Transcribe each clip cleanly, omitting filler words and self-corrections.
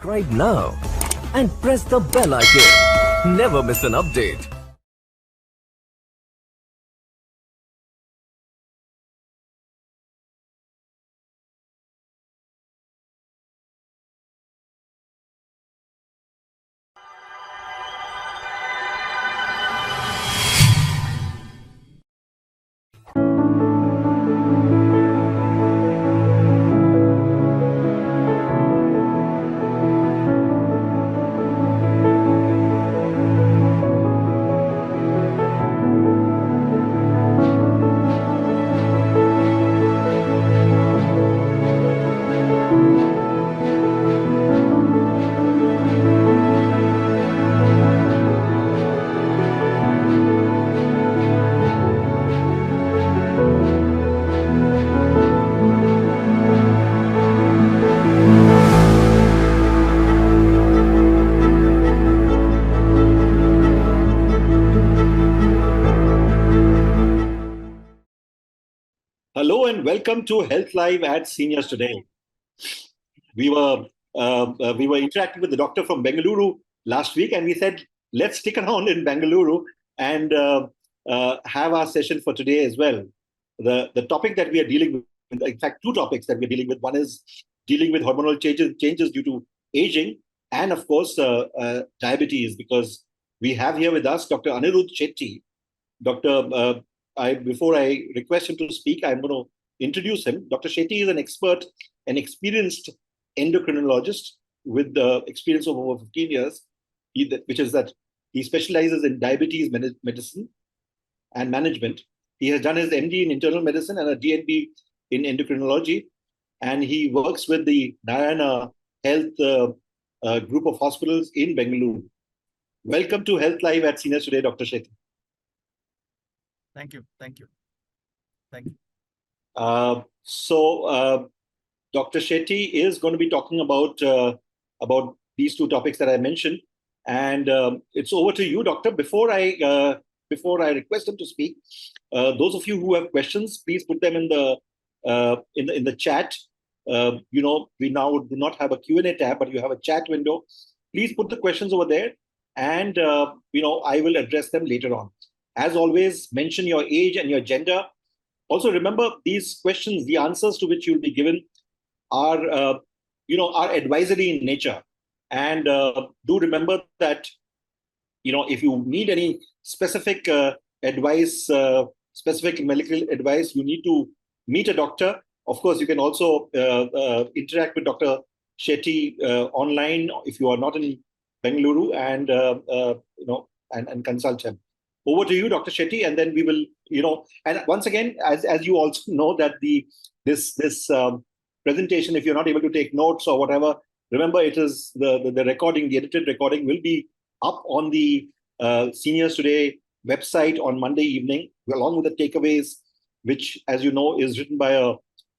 subscribe now and press the bell icon. Never miss an update. Hello and welcome to Health Live at Seniors Today. We were interacting with the doctor from Bengaluru last week, and we said let's stick around in Bengaluru and have our session for today as well. The topic that we are dealing with, in fact, two topics that we're dealing with. One is dealing with hormonal changes due to aging, and of course diabetes, because we have here with us Dr. Anirudh Shetty. Dr. Before I request him to speak, I'm going to introduce him. Dr. Shetty is an expert and experienced endocrinologist with experience of over 15 years, which is that he specializes in diabetes medicine and management. He has done his MD in internal medicine and a DNB in endocrinology, and he works with the Narayana Health group of hospitals in Bengaluru. Welcome to Health Live at Seniors Today, Dr. Shetty. Thank you. Dr. Shetty is going to be talking about these two topics that I mentioned, and it's over to you, Doctor. Before I request him to speak, those of you who have questions, please put them in the chat. We now do not have a Q&A tab, but you have a chat window. Please put the questions over there, and I will address them later on. As always, mention your age and your gender. Also, remember these questions, the answers to which you'll be given are advisory in nature. And do remember that, if you need any specific advice, specific medical advice, you need to meet a doctor. Of course, you can also interact with Dr. Shetty online if you are not in Bengaluru, and consult him. Over to you, Dr. Shetty, and then we will, and once again, as you also know that this presentation, if you're not able to take notes or whatever, remember it is the recording, the edited recording will be up on the Seniors Today website on Monday evening, along with the takeaways, which, as you know, is written by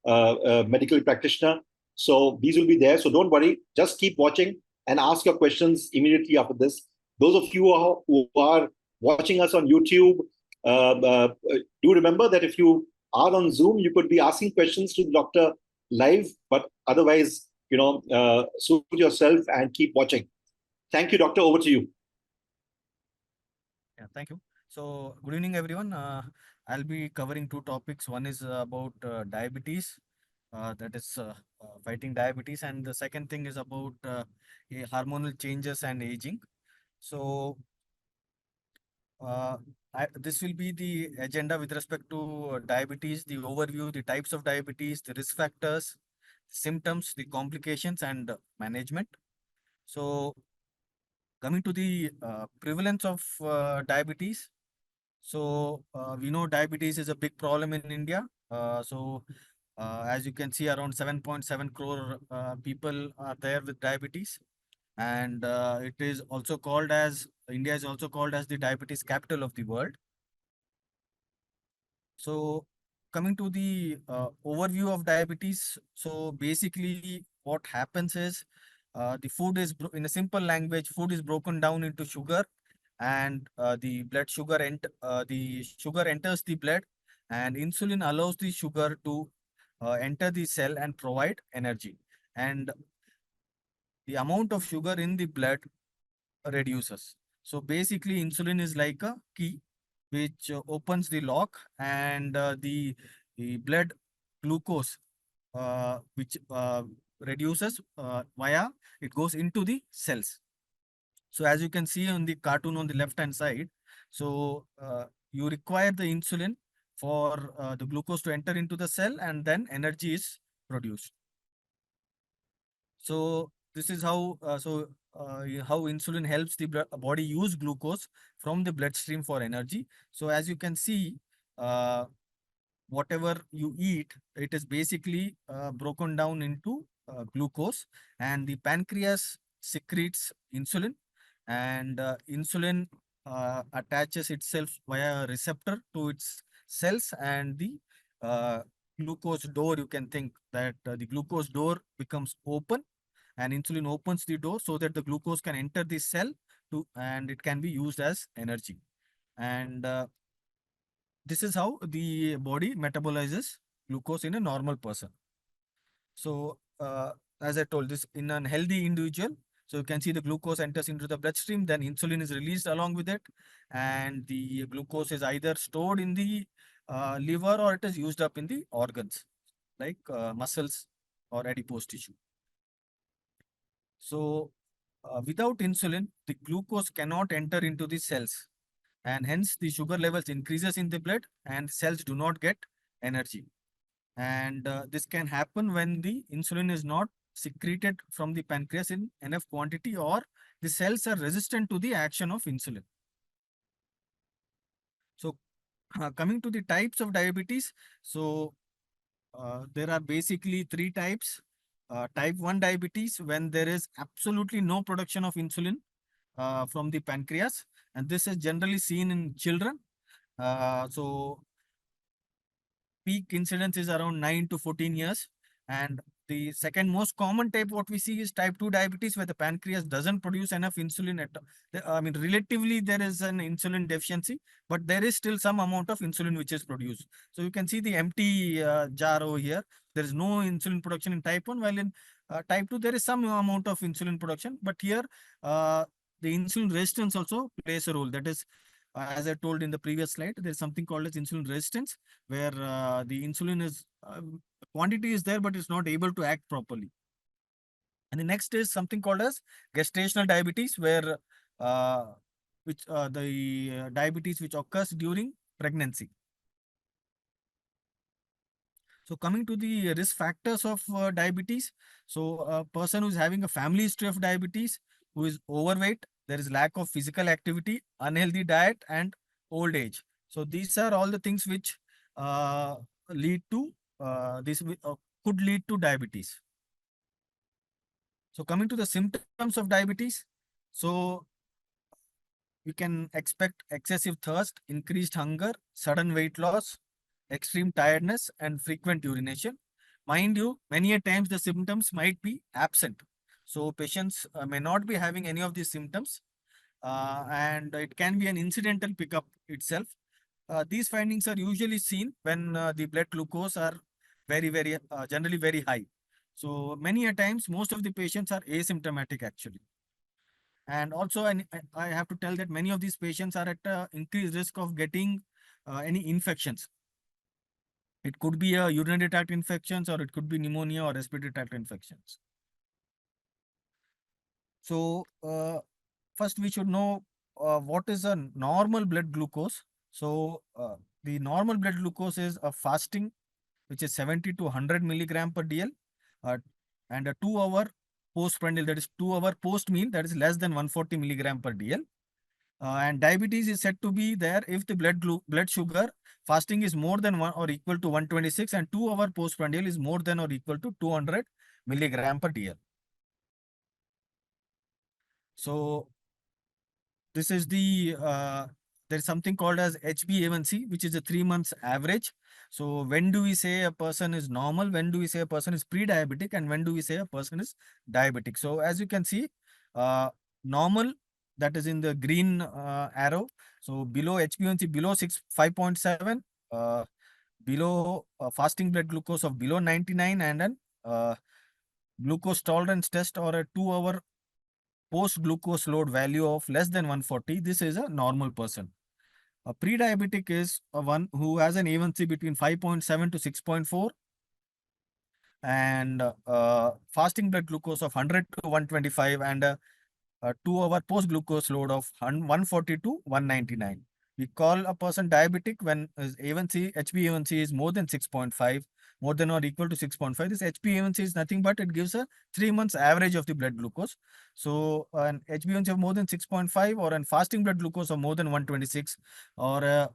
a medical practitioner. So these will be there. So don't worry, just keep watching and ask your questions immediately after this. Those of you who are watching us on YouTube, do remember that if you are on Zoom, you could be asking questions to the doctor live, but otherwise, suit yourself and keep watching. Thank you, doctor. Over to you. Yeah, thank you. So, good evening, everyone. I'll be covering two topics. One is about diabetes, that is fighting diabetes, and the second thing is about hormonal changes and aging. So, this will be the agenda with respect to diabetes, the overview, the types of diabetes, the risk factors, symptoms, the complications, and management. So, coming to the prevalence of diabetes. So, we know diabetes is a big problem in India. As you can see, around 7.7 crore people are there with diabetes. And it is also called as, India is also called as the diabetes capital of the world. So coming to the overview of diabetes, so basically what happens is the food is, in a simple language, food is broken down into sugar, and the sugar enters the blood, and insulin allows the sugar to enter the cell and provide energy. And the amount of sugar in the blood reduces. So basically, insulin is like a key which opens the lock, and the blood glucose which reduces via it goes into the cells. So as you can see on the cartoon on the left hand side, so you require the insulin for the glucose to enter into the cell, and then energy is produced. So this is how insulin helps the body use glucose from the bloodstream for energy. So as you can see, uh, whatever you eat, it is basically broken down into glucose, and the pancreas secretes insulin, and insulin attaches itself via a receptor to its cells, and the uh, glucose door, you can think that the glucose door becomes open, and insulin opens the door so that the glucose can enter the cell and it can be used as energy. And this is how the body metabolizes glucose in a normal person. So, as I told this, in an healthy individual, so you can see the glucose enters into the bloodstream, then insulin is released along with it, and the glucose is either stored in the liver, or it is used up in the organs like muscles or adipose tissue. So, without insulin, the glucose cannot enter into the cells, and hence the sugar levels increases in the blood, and cells do not get energy. And this can happen when the insulin is not secreted from the pancreas in enough quantity, or the cells are resistant to the action of insulin. So coming to the types of diabetes, so there are basically three types. Type 1 diabetes, when there is absolutely no production of insulin from the pancreas, and this is generally seen in children. So peak incidence is around 9 to 14 years. And the second most common type what we see is type 2 diabetes, where the pancreas doesn't produce enough insulin at all. I mean, relatively there is an insulin deficiency, but there is still some amount of insulin which is produced. So you can see the empty jar over here. There is no insulin production in type 1, while in type 2 there is some amount of insulin production. But here the insulin resistance also plays a role. That is, as I told in the previous slide, there is something called as insulin resistance, where the insulin is quantity is there, but it's not able to act properly. And the next is something called as gestational diabetes, where the diabetes which occurs during pregnancy. So coming to the risk factors of diabetes, so a person who is having a family history of diabetes, who is overweight, there is lack of physical activity, unhealthy diet, and old age. So these are all the things which uh, lead to could lead to diabetes. So coming to the symptoms of diabetes, so you can expect excessive thirst, increased hunger, sudden weight loss, extreme tiredness, and frequent urination. Mind you, many a times the symptoms might be absent. So patients may not be having any of these symptoms, and it can be an incidental pickup itself. These findings are usually seen when the blood glucose are generally very high. So many a times, most of the patients are asymptomatic actually. And also, I have to tell that many of these patients are at increased risk of getting any infections. It could be a urinary tract infections, or it could be pneumonia or respiratory tract infections. So first we should know what is a normal blood glucose. So the normal blood glucose is a fasting, which is 70 to 100 milligram per dl, uh, and a 2 hour postprandial, that is 2 hour post meal, that is less than 140 milligram per dl. And diabetes is said to be there if the blood sugar fasting is more than 1 or equal to 126, and 2 hour postprandial is more than or equal to 200 milligram per dl. So this is there is something called as HbA1c, which is a 3 months average. So when do we say a person is normal? When do we say a person is pre-diabetic? And when do we say a person is diabetic? So as you can see, normal, that is in the green arrow. So below HbA1c below 5.7, below fasting blood glucose of below 99, and then glucose tolerance test or a 2-hour post glucose load value of less than 140, this is a normal person. A pre-diabetic is a one who has an A1C between 5.7 to 6.4 and fasting blood glucose of 100 to 125 and a 2-hour post glucose load of 140 to 199. We call a person diabetic when his A1C, HbA1c is more than 6.5, more than or equal to 6.5. This HbA1c is nothing but it gives a 3 months average of the blood glucose. So an HbA1c of more than 6.5 or an fasting blood glucose of more than 126 or a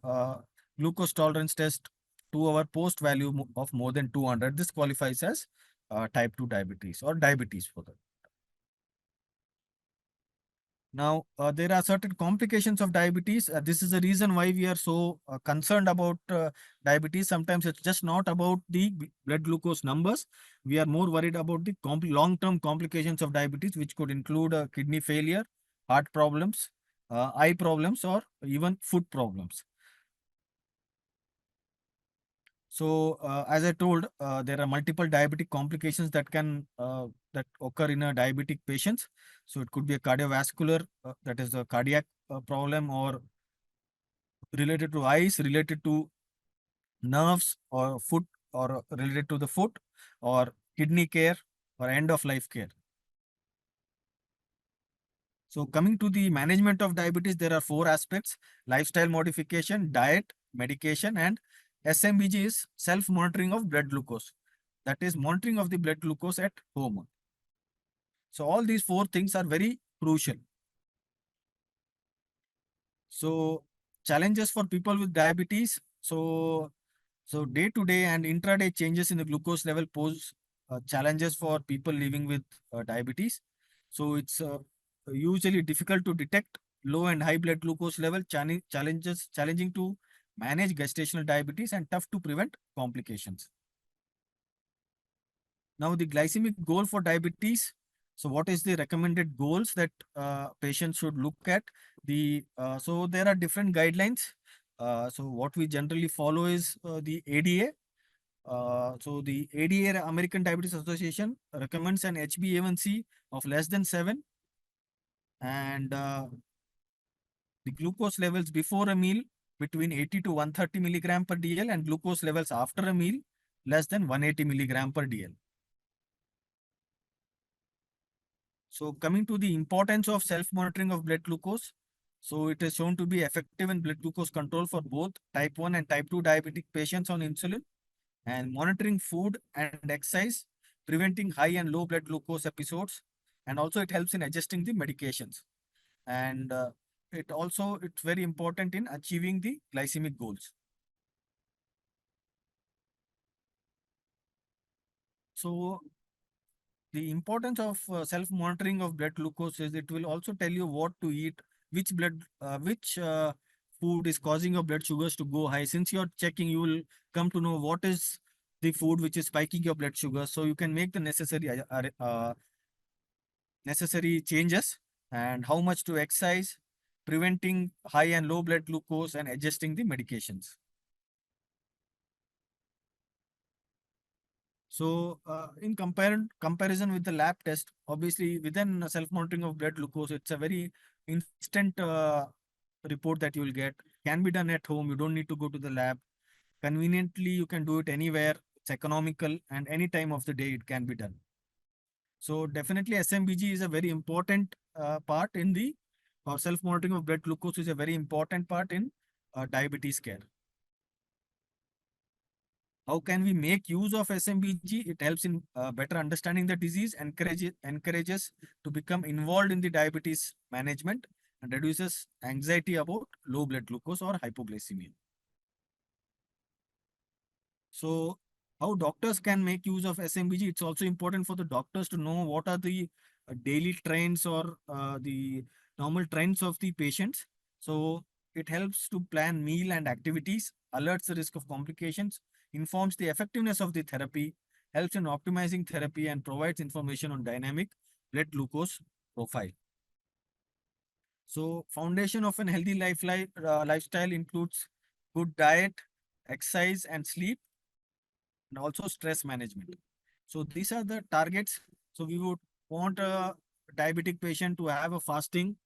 glucose tolerance test 2-hour post value of more than 200. This qualifies as type 2 diabetes or diabetes for that. Now, there are certain complications of diabetes. This is the reason why we are so concerned about diabetes. Sometimes it's just not about the blood glucose numbers. We are more worried about the long-term complications of diabetes, which could include kidney failure, heart problems, eye problems, or even foot problems. So, as I told, there are multiple diabetic complications that can that occur in a diabetic patients. So, it could be a cardiovascular, that is a cardiac problem, or related to eyes, related to nerves, or foot, or related to the foot, or kidney care, or end of life care. So, coming to the management of diabetes, there are 4 aspects: lifestyle modification, diet, medication, and SMBG is self-monitoring of blood glucose. That is monitoring of the blood glucose at home. So all these 4 things are very crucial. So challenges for people with diabetes. So day to day and intraday changes in the glucose level pose challenges for people living with diabetes. So it's usually difficult to detect low and high blood glucose level, challenging to manage gestational diabetes, and tough to prevent complications. Now, the glycemic goal for diabetes. So, what is the recommended goals that patients should look at? So there are different guidelines. So, what we generally follow is the ADA. So, the ADA, American Diabetes Association, recommends an HbA1c of less than 7, and the glucose levels before a meal between 80 to 130 milligram per DL, and glucose levels after a meal less than 180 milligram per DL. So coming to the importance of self-monitoring of blood glucose. So it is shown to be effective in blood glucose control for both type 1 and type 2 diabetic patients on insulin, and monitoring food and exercise, preventing high and low blood glucose episodes, and also it helps in adjusting the medications. And it's very important in achieving the glycemic goals. So the importance of self-monitoring of blood glucose is it will also tell you what to eat, which food is causing your blood sugars to go high. Since you're checking, you will come to know what is the food which is spiking your blood sugar, so you can make the necessary changes, and how much to exercise, preventing high and low blood glucose, and adjusting the medications. So, in comparison with the lab test, obviously within self-monitoring of blood glucose, it's a very instant report that you will get. Can be done at home. You don't need to go to the lab. Conveniently, you can do it anywhere. It's economical, and any time of the day it can be done. So definitely SMBG is a very important part in the self-monitoring of blood glucose is a very important part in diabetes care. How can we make use of SMBG? It helps in better understanding the disease, encourages to become involved in the diabetes management, and reduces anxiety about low blood glucose or hypoglycemia. So how doctors can make use of SMBG? It's also important for the doctors to know what are the daily trends or the normal trends of the patients. So it helps to plan meal and activities, alerts the risk of complications, informs the effectiveness of the therapy, helps in optimizing therapy, and provides information on dynamic blood glucose profile. So foundation of an healthy lifestyle includes good diet, exercise, and sleep, and also stress management. So these are the targets. So we would want a diabetic patient to have a fasting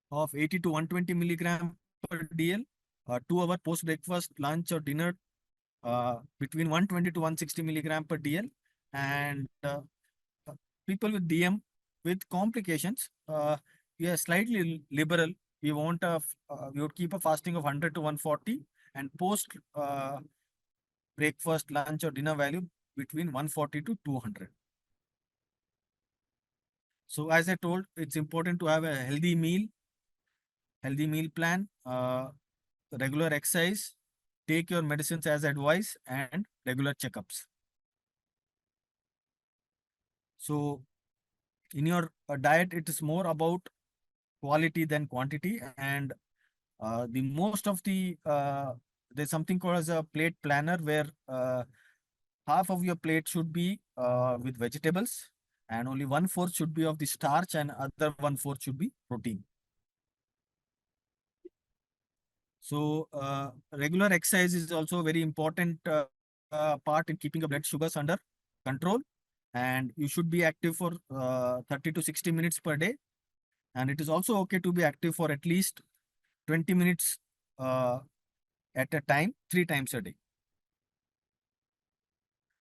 of 80 to 120 milligram per DL, 2 hour post breakfast, lunch or dinner between 120 to 160 milligram per DL, and uh, people with DM with complications, we are slightly liberal. We want we would keep a fasting of 100 to 140, and post breakfast, lunch or dinner value between 140 to 200. So as I told, it's important to have a healthy meal plan, regular exercise, take your medicines as advised, and regular checkups. So in your diet, it is more about quality than quantity, and the most of the there's something called as a plate planner, where half of your plate should be with vegetables, and only 1/4 should be of the starch, and other 1/4 should be protein. So regular exercise is also a very important part in keeping your blood sugars under control, and you should be active for 30 to 60 minutes per day, and it is also okay to be active for at least 20 minutes at a time, 3 times a day.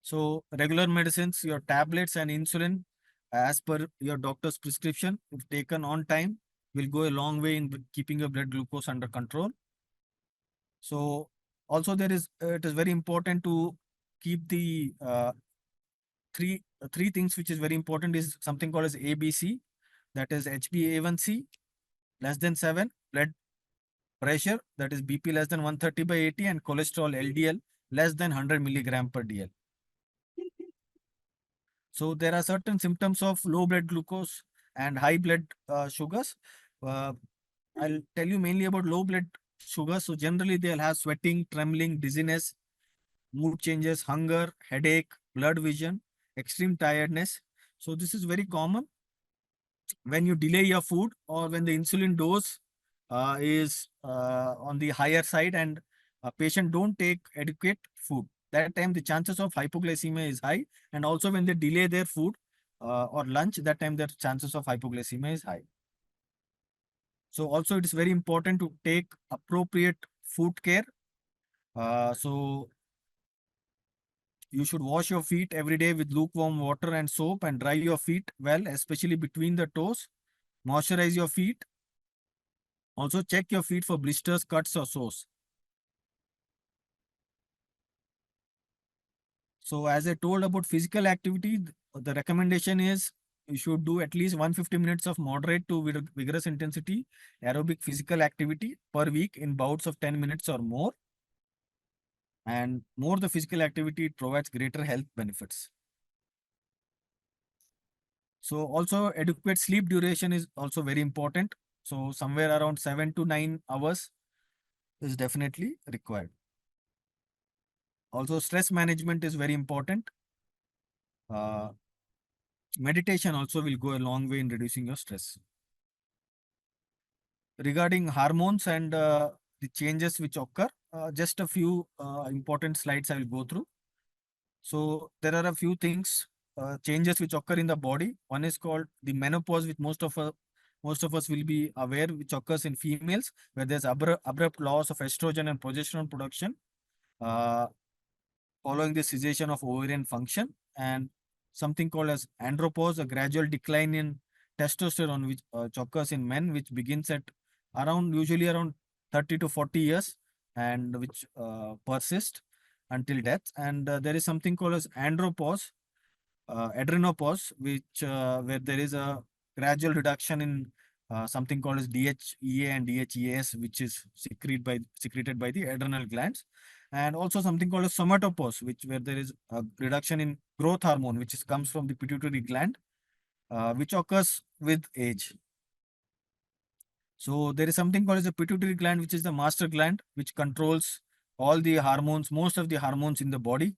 So regular medicines, your tablets and insulin, as per your doctor's prescription, if taken on time, will go a long way in keeping your blood glucose under control. So also there is it is very important to keep the three things which is very important is something called as ABC, that is HbA1c less than 7, blood pressure, that is BP less than 130/80, and cholesterol LDL less than 100 milligram per DL. So there are certain symptoms of low blood glucose and high blood sugars. Uh, I'll tell you mainly about low blood sugar. So generally they'll have sweating, trembling, dizziness, mood changes, hunger, headache, blurred vision, extreme tiredness. So this is very common when you delay your food, or when the insulin dose is on the higher side, and a patient don't take adequate food. That time the chances of hypoglycemia is high, and also when they delay their food or lunch, that time their chances of hypoglycemia is high. So also it is very important to take appropriate food care. So you should wash your feet every day with lukewarm water and soap, and dry your feet well, especially between the toes. Moisturize your feet. Also check your feet for blisters, cuts or sores. So as I told about physical activity, the recommendation is you should do at least 150 minutes of moderate to vigorous intensity aerobic physical activity per week in bouts of 10 minutes or more. And more the physical activity, it provides greater health benefits. So also adequate sleep duration is also very important. So somewhere around 7 to 9 hours is definitely required. Also stress management is very important. Uh, Meditation also will go a long way in reducing your stress. Regarding hormones and the changes which occur, just a few important slides I will go through. So there are a few things, changes which occur in the body. One is called the menopause, which most of us will be aware, which occurs in females, where there's abrupt loss of estrogen and progesterone production uh, following the cessation of ovarian function, and something called as andropause, a gradual decline in testosterone, which occurs in men, which begins at usually around 30 to 40 years, and which persists until death. And there is something called as andropause, adrenopause, which where there is a gradual reduction in something called as DHEA and DHEAS, which is secreted by the adrenal glands, and also something called as somatopause, where there is a reduction in growth hormone, comes from the pituitary gland, which occurs with age. So there is something called as the pituitary gland, which is the master gland, which controls all the hormones, most of the hormones in the body.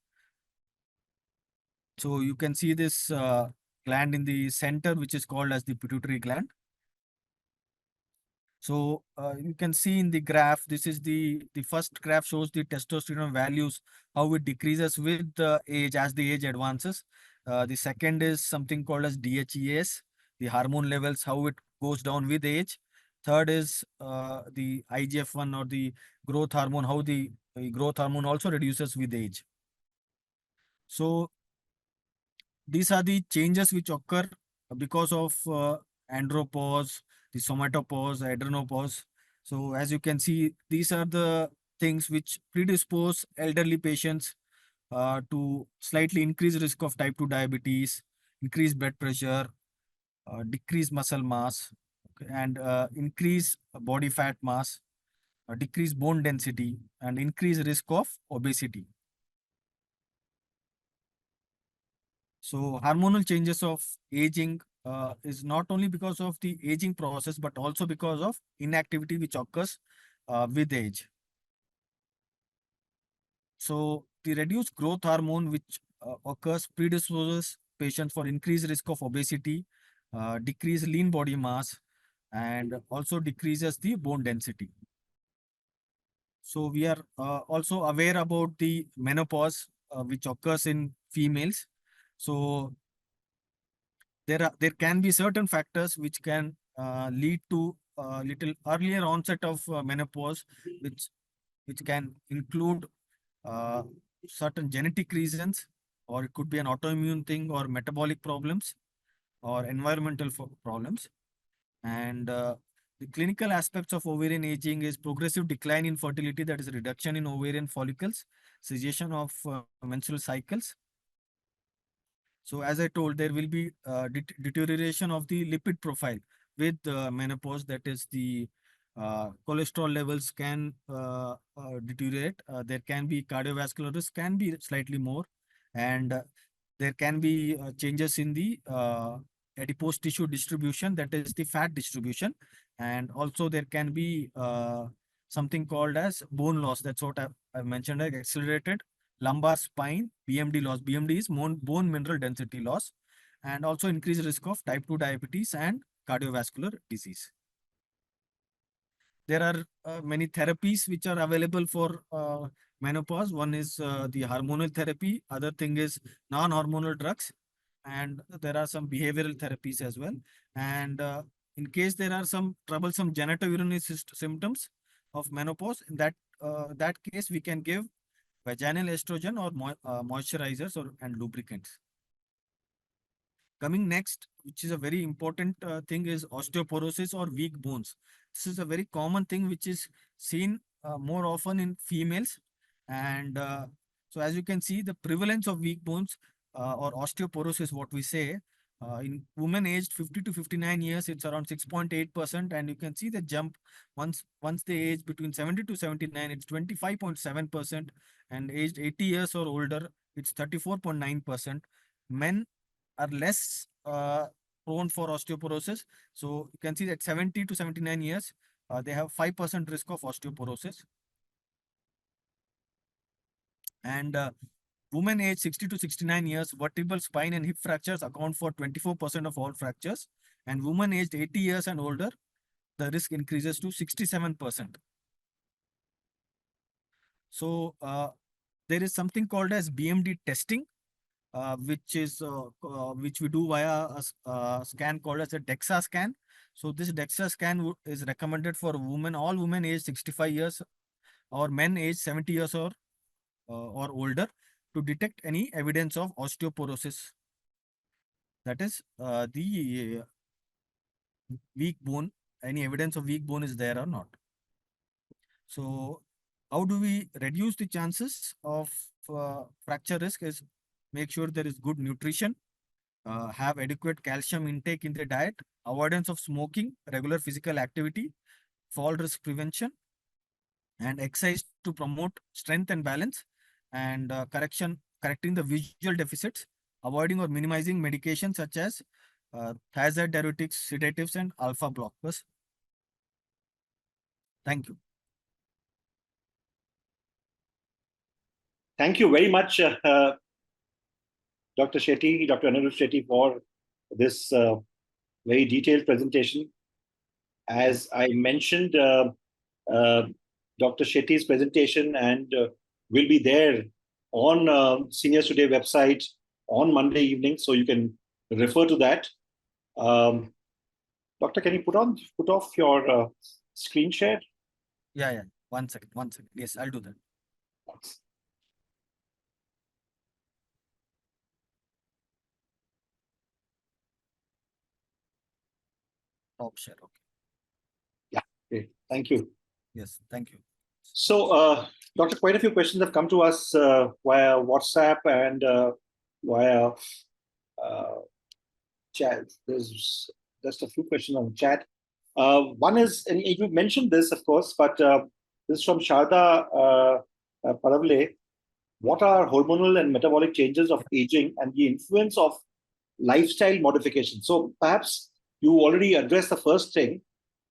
So you can see this gland in the center, which is called as the pituitary gland. So you can see in the graph, this is the first graph shows the testosterone values, how it decreases with the age as the age advances. The second is something called as DHEAS, the hormone levels, how it goes down with age. Third is the IGF-1 or the growth hormone, how the growth hormone also reduces with age. So these are the changes which occur because of andropause, the somatopause, adrenopause. So as you can see, these are the things which predispose elderly patients to slightly increased risk of type 2 diabetes, increased blood pressure, decreased muscle mass, okay, and increase body fat mass, decrease bone density, and increase risk of obesity. So hormonal changes of aging is not only because of the aging process, but also because of inactivity which occurs with age. So the reduced growth hormone which occurs predisposes patients for increased risk of obesity, decreased lean body mass, and also decreases the bone density. So we are also aware about the menopause which occurs in females. So there can be certain factors which can lead to little earlier onset of menopause, which can include uh, certain genetic reasons, or it could be an autoimmune thing, or metabolic problems, or environmental problems. And the clinical aspects of ovarian aging is progressive decline in fertility, that is reduction in ovarian follicles, cessation of menstrual cycles. So as I told, there will be deterioration of the lipid profile with menopause. That is, the cholesterol levels can deteriorate. There can be cardiovascular risk, can be slightly more, and there can be changes in the adipose tissue distribution, that is the fat distribution, and also there can be something called as bone loss. That's what I've mentioned, like accelerated lumbar spine, BMD loss. BMD is bone mineral density loss, and also increased risk of type 2 diabetes and cardiovascular disease. There are many therapies which are available for menopause. One is the hormonal therapy. Other thing is non-hormonal drugs. And there are some behavioral therapies as well. And in case there are some troublesome genitourinary symptoms of menopause, in that case, we can give vaginal estrogen or moisturizers and lubricants. Coming next, which is a very important thing, is osteoporosis or weak bones. This is a very common thing which is seen more often in females. And so as you can see, the prevalence of weak bones or osteoporosis, what we say, in women aged 50 to 59 years, it's around 6.8%. And you can see the jump once they age between 70 to 79, it's 25.7%. And aged 80 years or older, it's 34.9%. Men are less prone for osteoporosis. So you can see that 70 to 79 years, they have 5% risk of osteoporosis. And women age 60 to 69 years, vertebral spine and hip fractures account for 24% of all fractures. And women aged 80 years and older, the risk increases to 67%. So there is something called as BMD testing, which we do via a scan called as a DEXA scan. So this DEXA scan is recommended for women, all women aged 65 years or men aged 70 years or older, to detect any evidence of osteoporosis. That is the weak bone, any evidence of weak bone is there or not. So how do we reduce the chances of fracture risk? Is make sure there is good nutrition, have adequate calcium intake in the diet, avoidance of smoking, regular physical activity, fall risk prevention, and exercise to promote strength and balance, and correcting the visual deficits, avoiding or minimizing medications such as thiazide diuretics, sedatives, and alpha blockers. Thank you. Thank you very much, Dr. Shetty, Dr. Anirudh Shetty, for this very detailed presentation. As I mentioned, Dr. Shetty's presentation and will be there on Seniors Today website on Monday evening, so you can refer to that. Doctor, can you put off your screen share? Yeah, yeah. 1 second, 1 second. Yes, I'll do that. Top share. Okay. Yeah. Okay. Thank you. Yes, thank you. So, Doctor, quite a few questions have come to us via WhatsApp and via chat. There's just a few questions on chat. One is, and you mentioned this, of course, but this is from Sharda Paravle. What are hormonal and metabolic changes of aging and the influence of lifestyle modification? So perhaps you already addressed the first thing,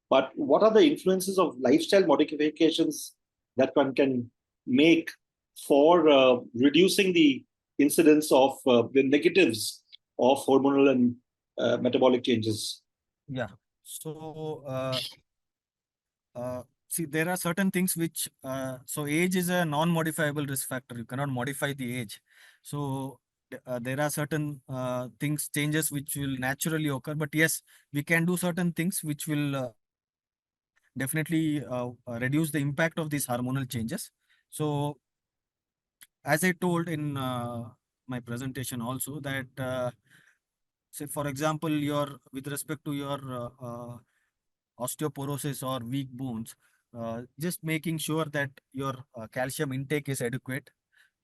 but what are the influences of lifestyle modifications that one can make for reducing the incidence of the negatives of hormonal and metabolic changes? Yeah. So, see, there are certain things which, so age is a non-modifiable risk factor. You cannot modify the age. So there are certain things, changes which will naturally occur. But yes, we can do certain things which will definitely reduce the impact of these hormonal changes. So as I told in my presentation also that, say for example, your with respect to your osteoporosis or weak bones, just making sure that your calcium intake is adequate,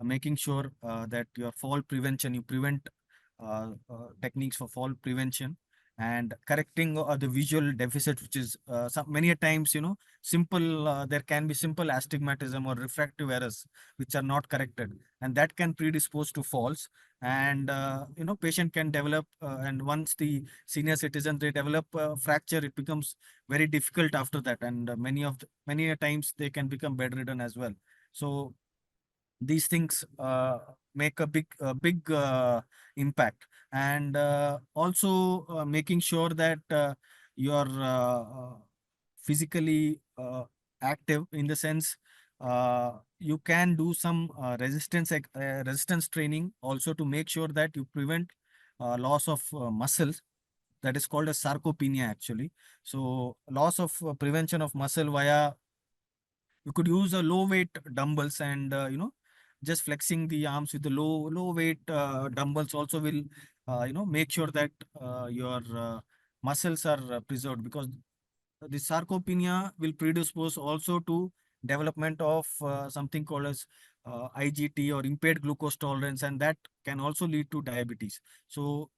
making sure that your fall prevention, you prevent techniques for fall prevention, and correcting the visual deficit, which is many a times, simple, there can be simple astigmatism or refractive errors which are not corrected, and that can predispose to falls. And patient can develop, and once the senior citizens they develop fracture, it becomes very difficult after that, and many a times they can become bedridden as well. So these things make a big impact. And also making sure that you're physically active, in the sense you can do some resistance training also, to make sure that you prevent loss of muscles, that is called as sarcopenia actually. So loss of prevention of muscle via, you could use a low weight dumbbells, and just flexing the arms with the low weight dumbbells also will make sure that your muscles are preserved, because the sarcopenia will predispose also to development of something called as IGT, or impaired glucose tolerance, and that can also lead to diabetes. So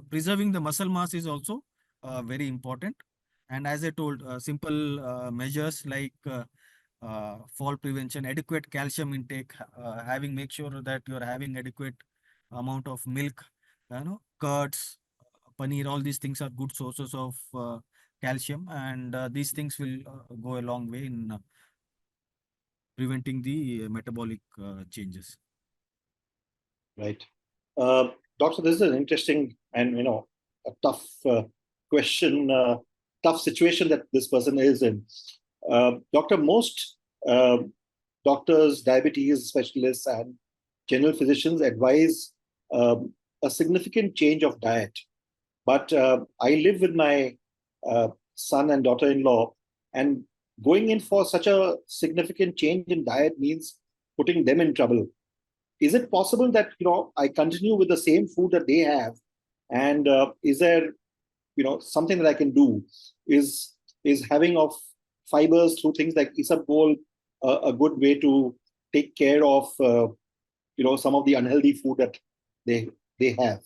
preserving the muscle mass is also very important. And as I told, simple measures like fall prevention, adequate calcium intake, having make sure that you're having adequate amount of milk, curds, paneer, all these things are good sources of calcium, and these things will go a long way in preventing the metabolic changes. Right. Uh, Doctor, this is an interesting and a tough question, tough situation that this person is in. Doctor, most doctors, diabetes specialists, and general physicians advise a significant change of diet. But I live with my son and daughter-in-law, and going in for such a significant change in diet means putting them in trouble. Is it possible that I continue with the same food that they have, and is there something that I can do? Is having of fibers through things like isabgol a good way to take care of some of the unhealthy food that they have?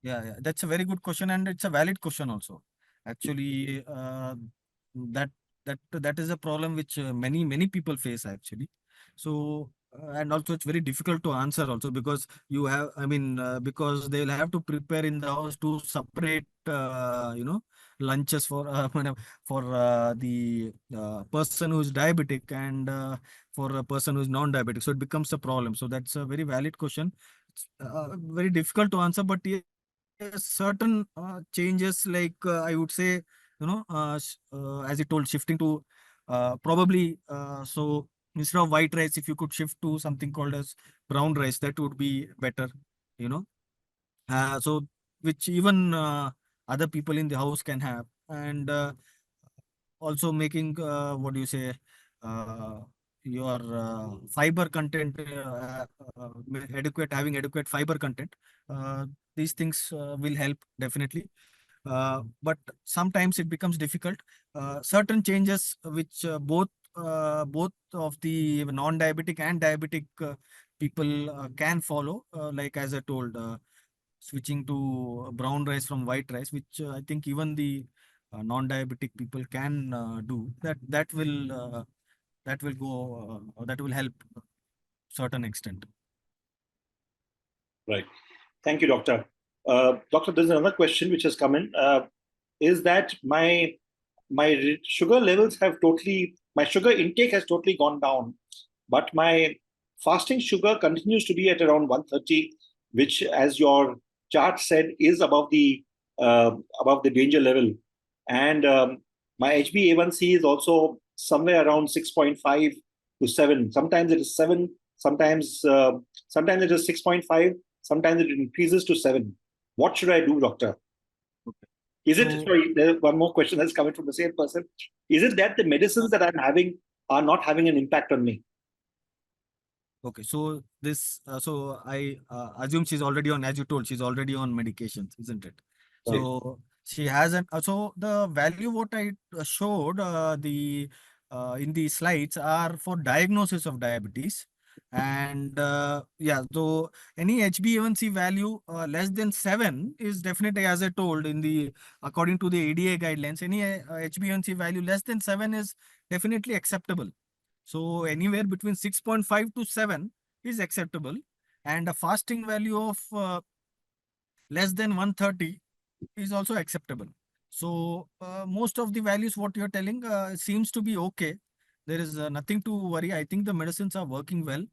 Yeah, that's a very good question, and it's a valid question also. Actually, that that is a problem which many people face actually. So and also it's very difficult to answer also, because you have, I mean, because they'll have to prepare in the house two separate lunches for for the person who is diabetic, and for a person who is non-diabetic. So it becomes a problem. So that's a very valid question. It's very difficult to answer, but certain changes, like I would say, as you told, shifting to probably so Instead of white rice, if you could shift to something called as brown rice, that would be better, you know. So which even other people in the house can have. And also making, what do you say, uh, your fiber content adequate, having adequate fiber content. Uh, these things will help definitely. But sometimes it becomes difficult. Certain changes which both of the non-diabetic and diabetic people can follow, like as I told, switching to brown rice from white rice, which I think even the non-diabetic people can do. That will go, that will help certain extent. Right. Thank you, Doctor. Doctor, there's another question which has come in. Is that my sugar levels have totally, my sugar intake has totally gone down, but my fasting sugar continues to be at around 130, which, as your chart said, is above the danger level. And my HbA1c is also somewhere around 6.5 to 7. Sometimes it is 7. Sometimes it is 6.5. Sometimes it increases to 7. What should I do, doctor? Is it, So, sorry, there's one more question that's coming from the same person. Is it that the medicines that I'm having are not having an impact on me? okay, so this, so I assume she's already on, as you told, she's already on medications, isn't it? Right. So she hasn't. So the value what I showed the in the slides are for diagnosis of diabetes, and yeah, so any HbA1c value less than 7 is definitely, as I told, in the according to the ADA guidelines, any HbA1c value less than 7 is definitely acceptable. So anywhere between 6.5 to 7 is acceptable, and a fasting value of less than 130 is also acceptable. So most of the values what you're telling seems to be okay. There is nothing to worry. I think the medicines are working well,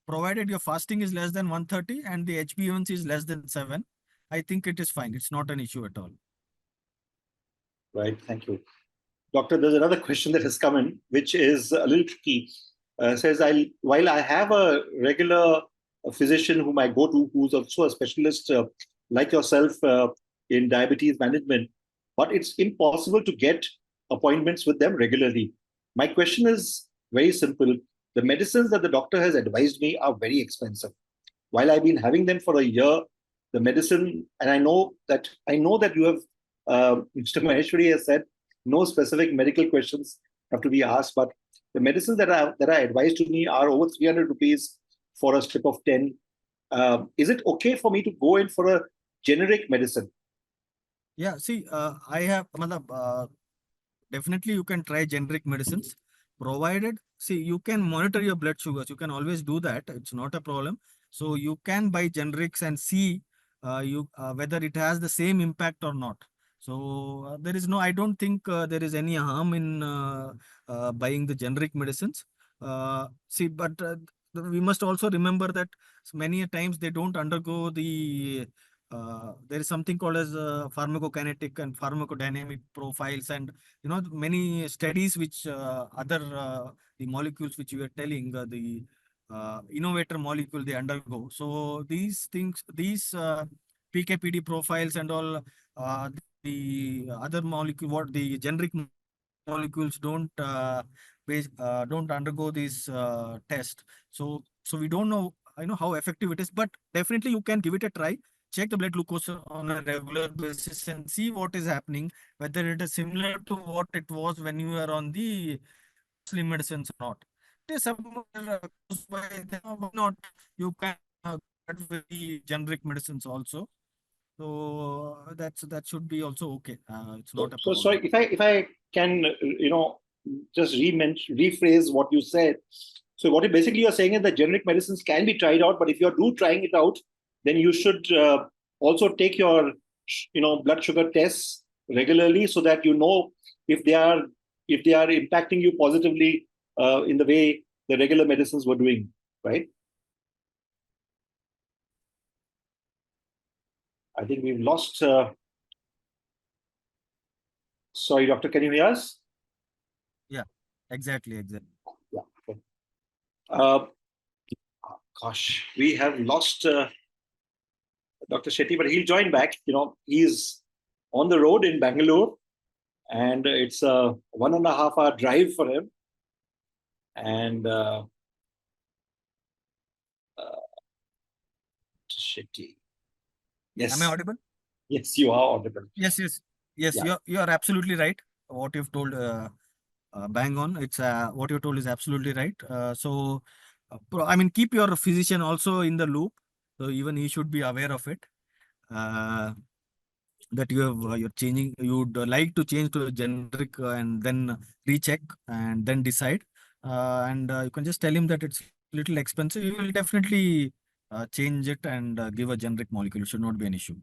provided your fasting is less than 130 and the HbA1c is less than 7. I think it is fine. It's not an issue at all. Right. Thank you. Doctor, there's another question that has come in, which is a little tricky. Says, while I have a regular physician whom I go to, who's also a specialist like yourself in diabetes management, but it's impossible to get appointments with them regularly. My question is very simple. The medicines that the doctor has advised me are very expensive. While I've been having them for a year, the medicine, and I know that you have, Mr. Maheshwari has said, no specific medical questions have to be asked, but the medicines that are advised to me are over 300 rupees for a strip of 10. Is it okay for me to go in for a generic medicine? Yeah, see, I have, definitely you can try generic medicines, provided, see, you can monitor your blood sugars. You can always do that. It's not a problem. So you can buy generics and see you whether it has the same impact or not. So there is no, I don't think there is any harm in buying the generic medicines. See, but we must also remember that many a times they don't undergo the there is something called as pharmacokinetic and pharmacodynamic profiles, and many studies which other the molecules which you are telling, the innovator molecule they undergo. So these things, these PKPD profiles and all, the other molecule, what the generic molecules don't undergo this test. So we don't know, how effective it is, but definitely you can give it a try. Check the blood glucose on a regular basis and see what is happening, whether it is similar to what it was when you were on the costly medicines or not. It is somewhere close by, then why not? You can get with the generic medicines also. So that should be also okay. It's So, not a so sorry, problem. if I can, just rephrase what you said. So what basically you're saying is that generic medicines can be tried out, but if you're trying it out, then you should also take your, blood sugar tests regularly so that you know if they are impacting you positively in the way the regular medicines were doing, right? I think we've lost. Sorry, doctor, can you hear us? Yeah, exactly. Yeah. Okay. Uh, Gosh, we have lost Dr. Shetty, but he'll join back. He's on the road in Bangalore, and it's a 1.5 hour drive for him. And Shetty. Am I Yes, audible? yes, you are audible. Yes, yes, yes. Yeah. You're absolutely right. What you've told, bang on. It's what you told is absolutely right. I mean, keep your physician also in the loop. So even he should be aware of it. Uh, that you're changing. You'd like to change to a generic and then recheck and then decide. And you can just tell him that it's little expensive. You will definitely change it and give a generic molecule. It should not be an issue.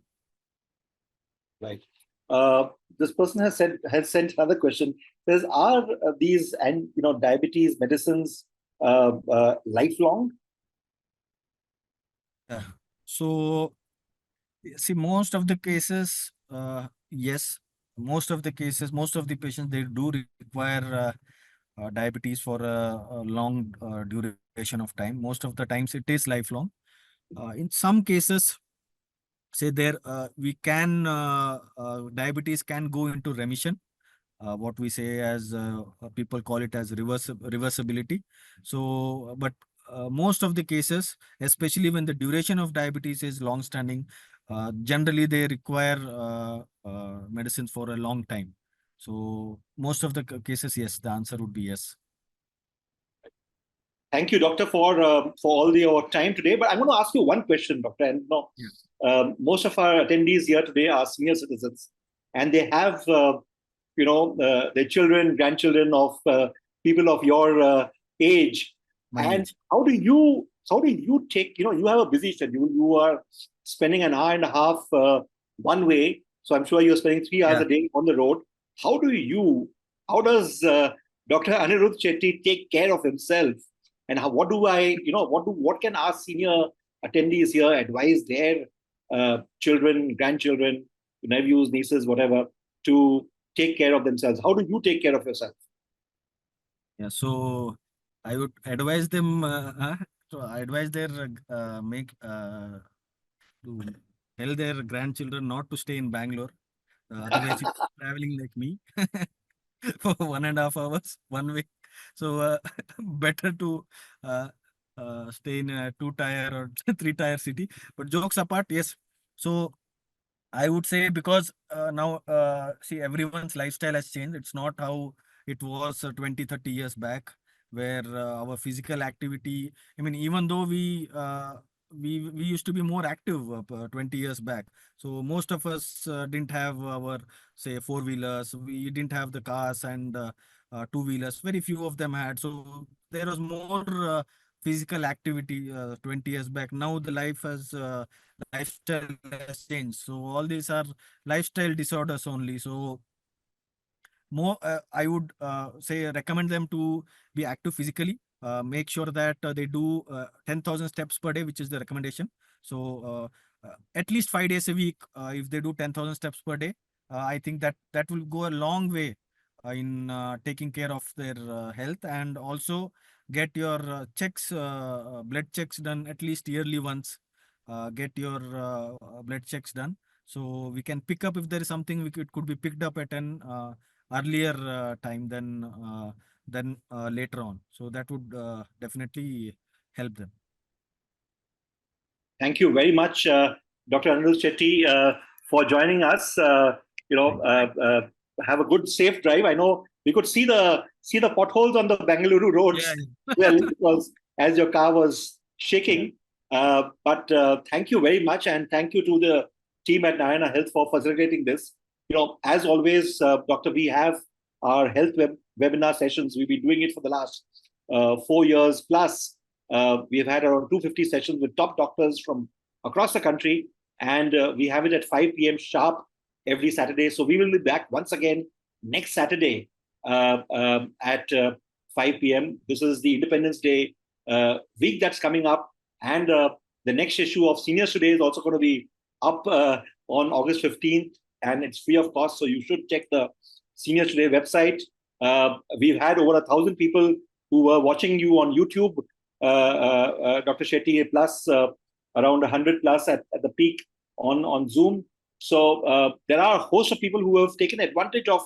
Right. This person has sent another question. Says, are these diabetes medicines lifelong? Yeah. So see, most of the cases, yes, most of the cases, most of the patients, they do require diabetes for a long duration of time. Most of the times it is lifelong. In some cases, say there, we can, diabetes can go into remission, what we say as people call it as reversibility. So, but most of the cases, especially when the duration of diabetes is long standing, generally they require medicines for a long time. So most of the cases, yes, the answer would be yes. Thank you, doctor, for all your time today. But I'm going to ask you one question, doctor. And most of our attendees here today are senior citizens, and they have their children, grandchildren of people of your age. My And age. how do you take, you have a busy schedule. You are spending an hour and a half one way. So I'm sure you're spending 3 hours Yeah. a day on the road. How does Dr. Anirudh Shetty take care of himself? And what can our senior attendees here advise their children, grandchildren, nephews, nieces, whatever, to take care of themselves? How do you take care of yourself? Yeah. So I would advise them, so I advise their to tell their grandchildren not to stay in Bangalore. Otherwise, it's traveling like me for 1.5 hours one way. So better to uh, stay in a 2 tier or 3 tier city. But jokes apart, yes. So I would say because now, see, everyone's lifestyle has changed. It's not how it was 20, 30 years back, where our physical activity, I mean, even though we used to be more active 20 years back. So most of us didn't have our, say, four-wheelers. We didn't have the cars and two-wheelers. Very few of them had. So there was more physical activity 20 years back. Now the lifestyle has changed. So all these are lifestyle disorders only. So more, I would say recommend them to be active physically. Make sure that they do 10,000 steps per day, which is the recommendation. So at least 5 days a week, if they do 10,000 steps per day, I think that will go a long way in taking care of their health. And also get your blood checks done at least yearly once. Get your blood checks done, so we can pick up if there is something, it could be picked up at an earlier time than later on. So that would definitely help them. Thank you very much, Dr. Anirudh Shetty, for joining us. Have a good, safe drive. I know we could see the potholes on the Bengaluru roads well, because as your car was shaking. But thank you very much, and thank you to the team at Narayana Health for facilitating this. As always, Doctor, we have our health webinar sessions. We've been doing it for the last 4 years plus. We've had around 250 sessions with top doctors from across the country, and we have it at 5 p.m. sharp every Saturday. So we will be back once again next Saturday at 5 p.m. This is the Independence Day week that's coming up, and the next issue of Seniors Today is also going to be up on August 15th, and it's free of cost. So you should check the Seniors Today website. We've had over 1,000 people who were watching you on YouTube Dr. Shetty, plus around 100 plus at the peak on Zoom. So there are a host of people who have taken advantage of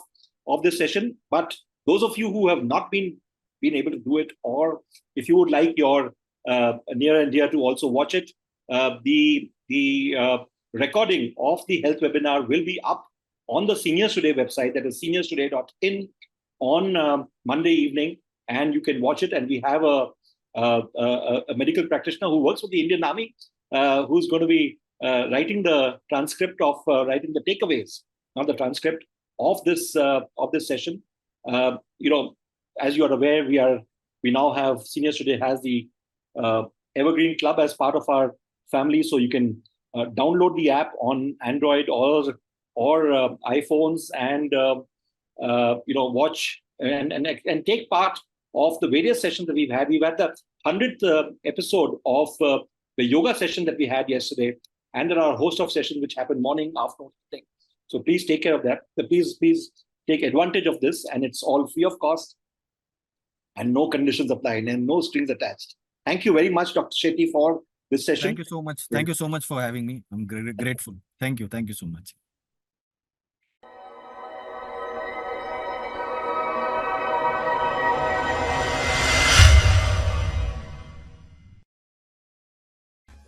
this session. But those of you who have not been able to do it, or if you would like your near and dear to also watch it, the recording of the health webinar will be up on the Seniors Today website, that is seniorstoday.in, on Monday evening, and you can watch it. And we have a medical practitioner who works with the Indian Army, who's going to be writing the transcript of writing the takeaways, not the transcript of this session. As you are aware, we now have Seniors Today has the Evergreen Club as part of our family, so you can download the app on Android or iPhones and watch and take part of the various sessions that we've had. We've had the 100th episode of the yoga session that we had yesterday, and there are a host of sessions which happen morning, afternoon, evening. So please take care of that. Please take advantage of this, and it's all free of cost and no conditions apply and no strings attached. Thank you very much, Dr. Shetty, for this session. Thank you so much. Thank you so much for having me. I'm grateful. Thank you. Thank you so much.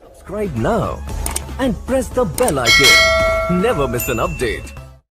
Subscribe now and press the bell icon. Never miss an update.